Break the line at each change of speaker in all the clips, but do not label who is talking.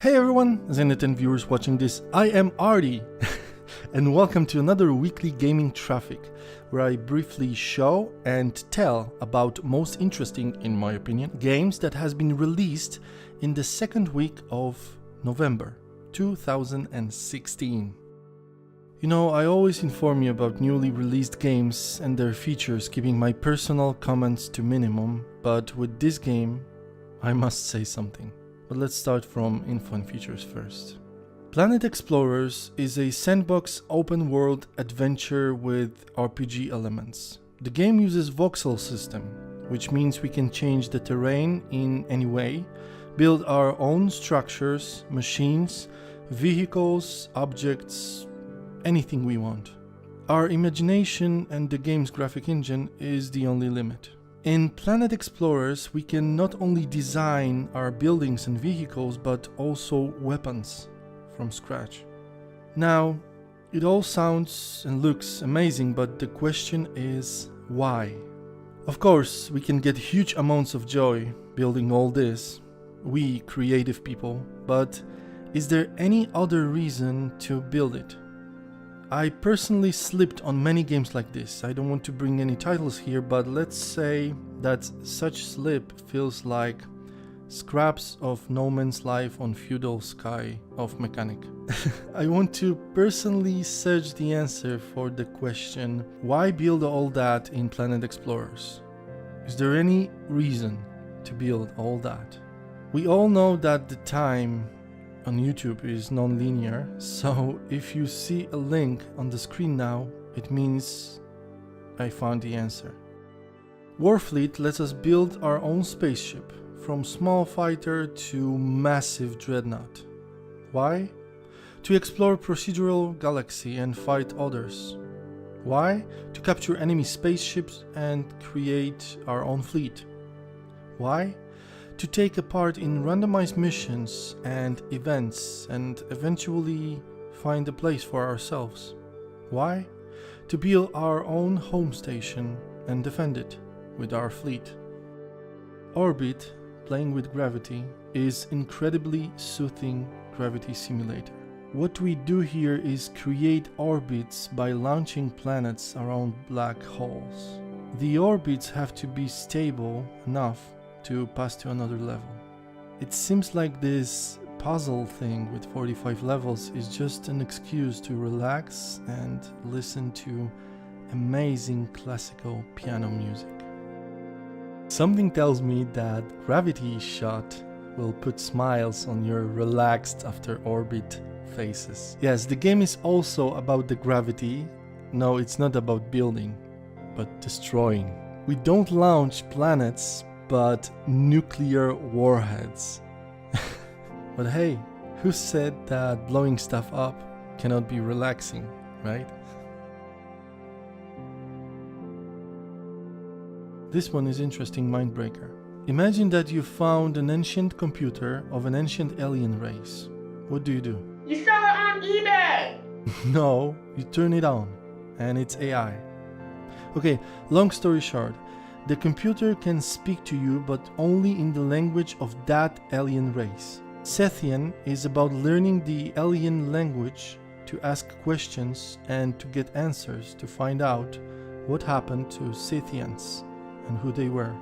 Hey everyone, Zenit and viewers watching this, I am Artie, and welcome to another weekly gaming traffic, where I briefly show and tell about most interesting, in my opinion, games that has been released in the second week of November 2016. You know, I always inform you about newly released games and their features, keeping my personal comments to minimum, but with this game, I must say something. But let's start from info and features first. Planet Explorers is a sandbox open world adventure with RPG elements. The game uses voxel system, which means we can change the terrain in any way, build our own structures, machines, vehicles, objects, anything we want. Our imagination and the game's graphic engine is the only limit. In Planet Explorers, we can not only design our buildings and vehicles, but also weapons from scratch. Now, it all sounds and looks amazing, but the question is, why? Of course, we can get huge amounts of joy building all this, we creative people, but is there any other reason to build it? I personally slipped on many games like this. I don't want to bring any titles here, but let's say that such slip feels like scraps of No Man's Life on feudal sky of mechanic. I want to personally search the answer for the question, why build all that in Planet Explorers? Is there any reason to build all that? We all know that the time on YouTube is non-linear, so if you see a link on the screen now, it means I found the answer. Warfleet lets us build our own spaceship, from small fighter to massive dreadnought. Why? To explore procedural galaxy and fight others. Why? To capture enemy spaceships and create our own fleet. Why? To take a part in randomized missions and events and eventually find a place for ourselves. Why? To build our own home station and defend it with our fleet. Orbit, playing with gravity, is incredibly soothing gravity simulator. What we do here is create orbits by launching planets around black holes. The orbits have to be stable enough to pass to another level. It seems like this puzzle thing with 45 levels is just an excuse to relax and listen to amazing classical piano music. Something tells me that Gravity Shot will put smiles on your relaxed after orbit faces. Yes, the game is also about the gravity. No, it's not about building, but destroying. We don't launch planets, but nuclear warheads. But hey, who said that blowing stuff up cannot be relaxing, right? This one is interesting mindbreaker. Imagine that you found an ancient computer of an ancient alien race. What do?
You sell it on eBay!
No, you turn it on, and it's AI. Okay, long story short, the computer can speak to you, but only in the language of that alien race. Sethian is about learning the alien language to ask questions and to get answers to find out what happened to Sethians and who they were.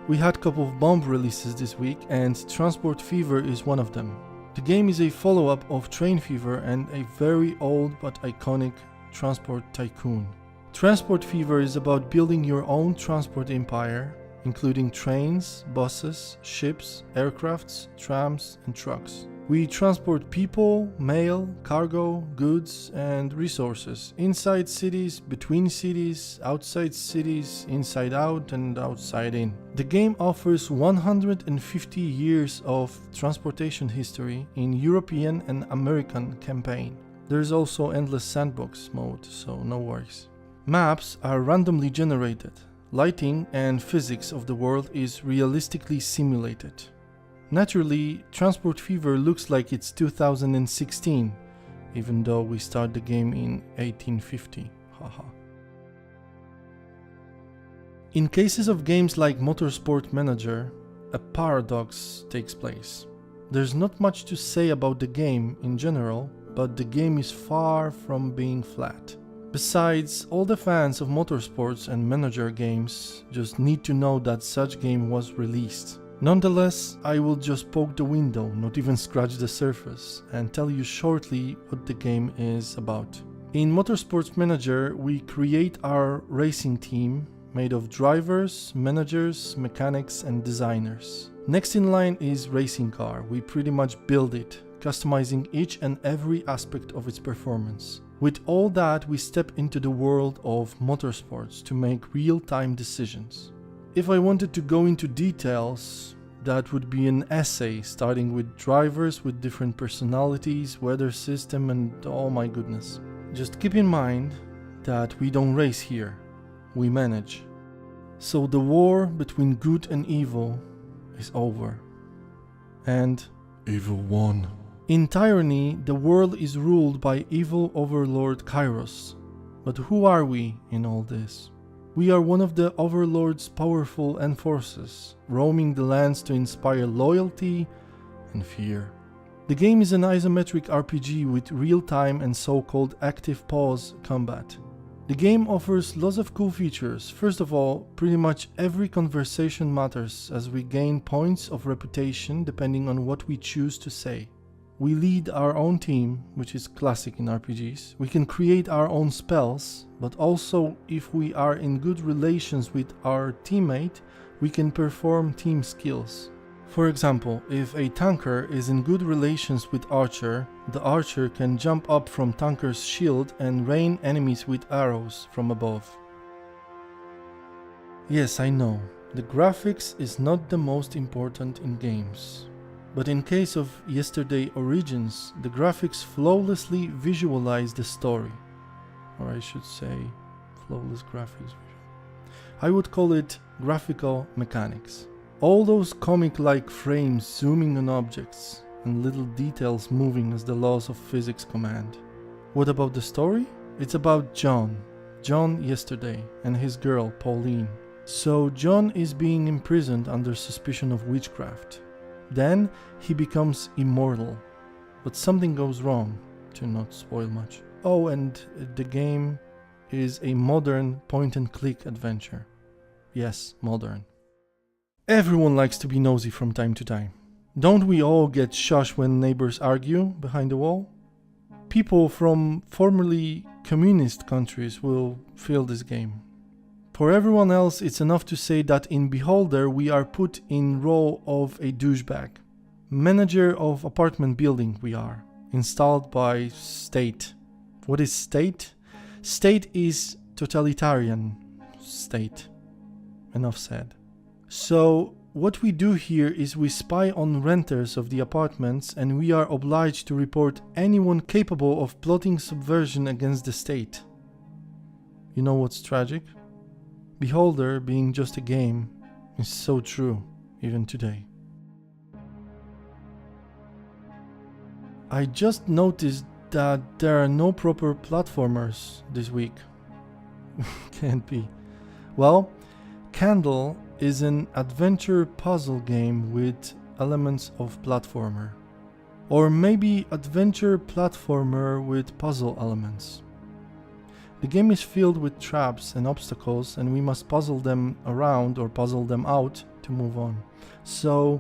We had a couple of bomb releases this week, and Transport Fever is one of them. The game is a follow-up of Train Fever and a very old but iconic Transport Tycoon. Transport Fever is about building your own transport empire, including trains, buses, ships, aircrafts, trams, and trucks. We transport people, mail, cargo, goods, and resources inside cities, between cities, outside cities, inside out, and outside in. The game offers 150 years of transportation history in European and American campaign. There's also endless sandbox mode, so no worries. Maps are randomly generated. Lighting and physics of the world is realistically simulated. Naturally, Transport Fever looks like it's 2016, even though we start the game in 1850. Haha. In cases of games like Motorsport Manager, a paradox takes place. There's not much to say about the game in general, but the game is far from being flat. Besides, all the fans of motorsports and manager games just need to know that such game was released. Nonetheless, I will just poke the window, not even scratch the surface, and tell you shortly what the game is about. In Motorsport Manager, we create our racing team made of drivers, managers, mechanics and designers. Next in line is racing car. We pretty much build it, customizing each and every aspect of its performance. With all that, we step into the world of motorsports to make real-time decisions. If I wanted to go into details, that would be an essay starting with drivers with different personalities, weather system and oh my goodness. Just keep in mind that we don't race here, we manage. So the war between good and evil is over. And evil won. In Tyranny, the world is ruled by evil overlord Kairos. But who are we in all this? We are one of the overlord's powerful enforcers, roaming the lands to inspire loyalty and fear. The game is an isometric RPG with real-time and so-called active pause combat. The game offers lots of cool features. First of all, pretty much every conversation matters as we gain points of reputation depending on what we choose to say. We lead our own team, which is classic in RPGs. We can create our own spells, but also if we are in good relations with our teammate, we can perform team skills. For example, if a tanker is in good relations with Archer, the Archer can jump up from tanker's shield and rain enemies with arrows from above. Yes, I know, the graphics is not the most important in games. But in case of Yesterday Origins, the graphics flawlessly visualize the story. Or I should say, flawless graphics. I would call it graphical mechanics. All those comic-like frames zooming on objects, and little details moving as the laws of physics command. What about the story? It's about John yesterday, and his girl, Pauline. So John is being imprisoned under suspicion of witchcraft. Then he becomes immortal, but something goes wrong, to not spoil much. Oh, and the game is a modern point-and-click adventure. Yes, modern. Everyone likes to be nosy from time to time. Don't we all get shushed when neighbors argue behind the wall? People from formerly communist countries will feel this game. For everyone else, it's enough to say that in Beholder we are put in role of a douchebag. Manager of apartment building we are, installed by state. What is state? State is totalitarian state. Enough said. So what we do here is we spy on renters of the apartments and we are obliged to report anyone capable of plotting subversion against the state. You know what's tragic? Beholder, being just a game, is so true, even today. I just noticed that there are no proper platformers this week. Can't be. Well, Candle is an adventure puzzle game with elements of platformer. Or maybe adventure platformer with puzzle elements. The game is filled with traps and obstacles and we must puzzle them around or puzzle them out to move on. So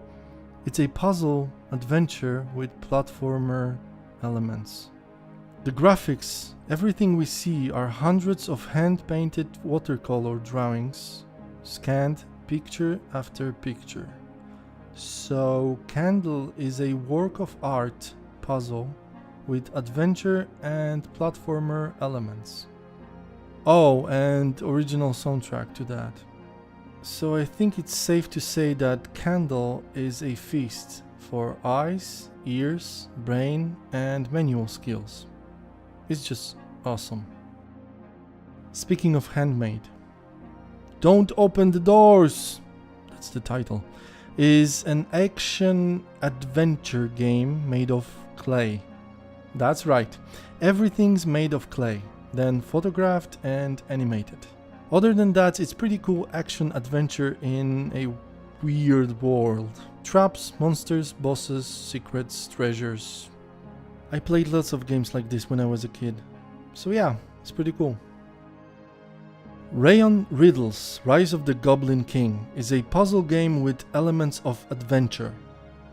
it's a puzzle adventure with platformer elements. The graphics, everything we see are hundreds of hand-painted watercolor drawings, scanned picture after picture. So Candle is a work of art puzzle with adventure and platformer elements. Oh, and original soundtrack to that. So I think it's safe to say that Candle is a feast for eyes, ears, brain and manual skills. It's just awesome. Speaking of handmade, Don't Open the Doors, that's the title, is an action adventure game made of clay. That's right, everything's made of clay, then photographed and animated. Other than that, it's pretty cool action adventure in a weird world. Traps, monsters, bosses, secrets, treasures. I played lots of games like this when I was a kid. So yeah, it's pretty cool. Rayon Riddles, Rise of the Goblin King is a puzzle game with elements of adventure.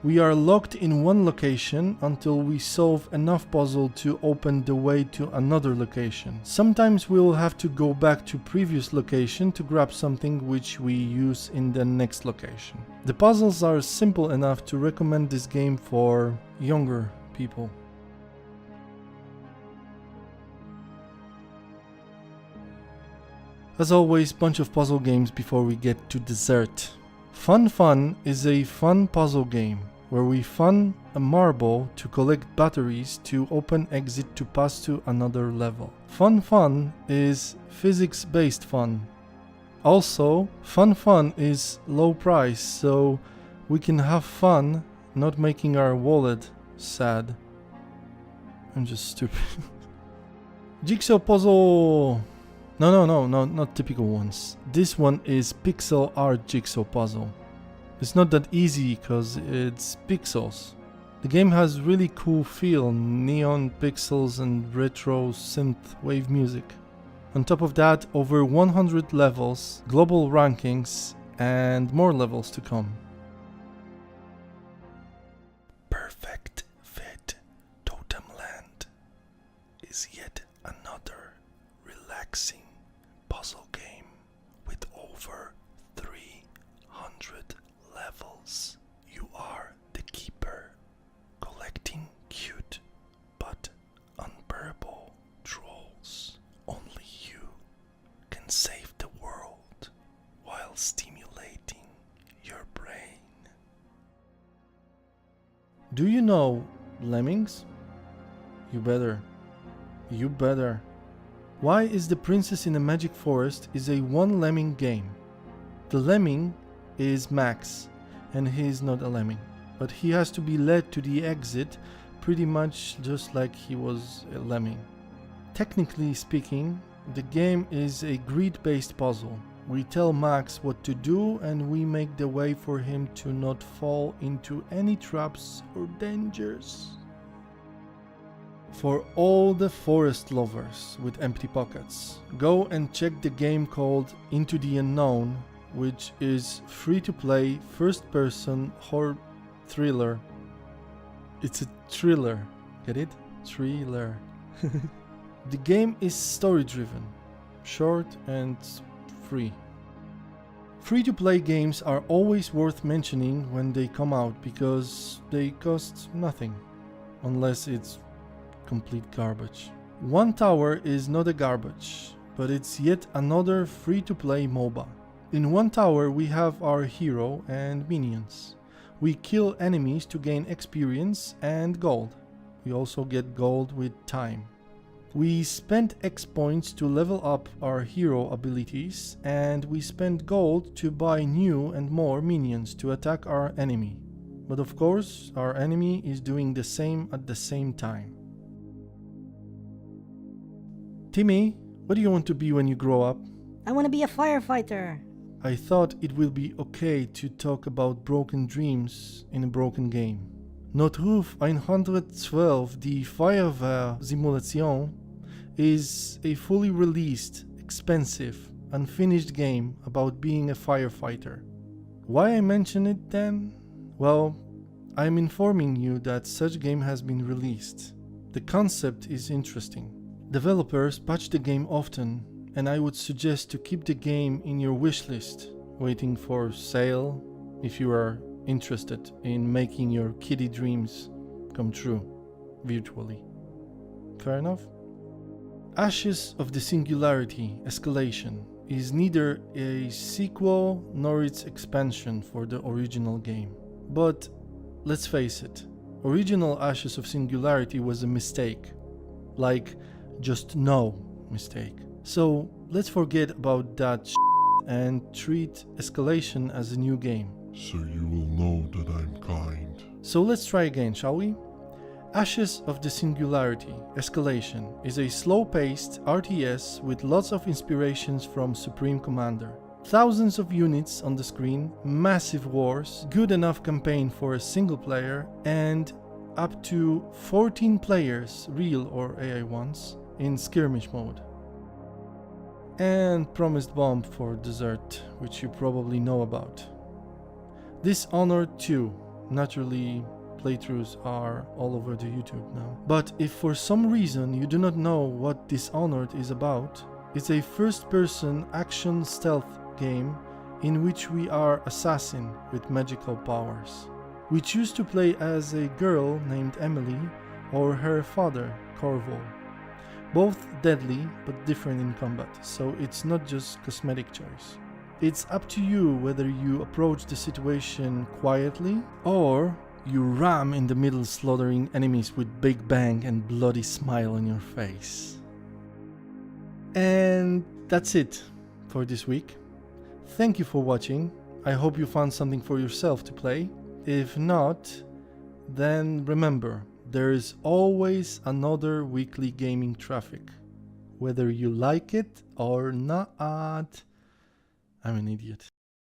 We are locked in one location until we solve enough puzzle to open the way to another location. Sometimes we will have to go back to previous location to grab something which we use in the next location. The puzzles are simple enough to recommend this game for younger people. As always, bunch of puzzle games before we get to dessert. Fun Fun is a fun puzzle game where we fun a marble to collect batteries to open exit to pass to another level. Fun Fun is physics-based fun. Also, Fun is low price, so we can have fun not making our wallet sad. I'm just stupid. Jigsaw puzzle! No, not typical ones. This one is pixel art jigsaw puzzle. It's not that easy because it's pixels. The game has really cool feel, neon pixels and retro synth wave music. On top of that, over 100 levels, global rankings, and more levels to come. Perfect Fit Totemland is yet another relaxing puzzle game with over 300 levels. You are the keeper, collecting cute but unbearable trolls. Only you can save the world while stimulating your brain. Do you know lemmings? You better. You better. Why is the Princess in a Magic Forest is a one lemming game? The lemming is Max, and he is not a lemming, but he has to be led to the exit pretty much just like he was a lemming. Technically speaking, the game is a grid-based puzzle. We tell Max what to do and we make the way for him to not fall into any traps or dangers. For all the forest lovers with empty pockets, go and check the game called Into the Unknown, which is free-to-play first-person horror thriller. It's a thriller, get it? Thriller. The game is story-driven, short and free. Free-to-play games are always worth mentioning when they come out because they cost nothing, unless it's complete garbage. One Tower is not a garbage, but it's yet another free-to-play MOBA. In One Tower we have our hero and minions. We kill enemies to gain experience and gold. We also get gold with time. We spend X points to level up our hero abilities, and we spend gold to buy new and more minions to attack our enemy. But of course, our enemy is doing the same at the same time. Timmy, what do you want to be when you grow up?
I want to be a firefighter.
I thought it will be okay to talk about broken dreams in a broken game. Notruf 112, die Feuerwehr Simulation, is a fully released, expensive, unfinished game about being a firefighter. Why I mention it then? Well, I'm informing you that such game has been released. The concept is interesting. Developers patch the game often, and I would suggest to keep the game in your wishlist, waiting for sale if you are interested in making your kiddie dreams come true virtually. Fair enough? Ashes of the Singularity, Escalation, is neither a sequel nor its expansion for the original game. But let's face it, original Ashes of Singularity was a mistake. Like, just no mistake. So let's forget about that and treat Escalation as a new game.
So you will know that I'm kind.
So let's try again, shall we? Ashes of the Singularity, Escalation, is a slow-paced RTS with lots of inspirations from Supreme Commander. Thousands of units on the screen, massive wars, good enough campaign for a single player, and up to 14 players, real or AI ones, in skirmish mode. And promised bomb for dessert, which you probably know about. Dishonored 2. Naturally, playthroughs are all over the YouTube now. But if for some reason you do not know what Dishonored is about, it's a first-person action stealth game in which we are assassin with magical powers. We choose to play as a girl named Emily or her father, Corvo. Both deadly but different in combat, so it's not just cosmetic choice. It's up to you whether you approach the situation quietly or you ram in the middle, slaughtering enemies with big bang and bloody smile on your face. And that's it for this week. Thank you for watching. I hope you found something for yourself to play. If not, then remember, there is always another weekly gaming traffic. Whether you like it or not, I'm an idiot.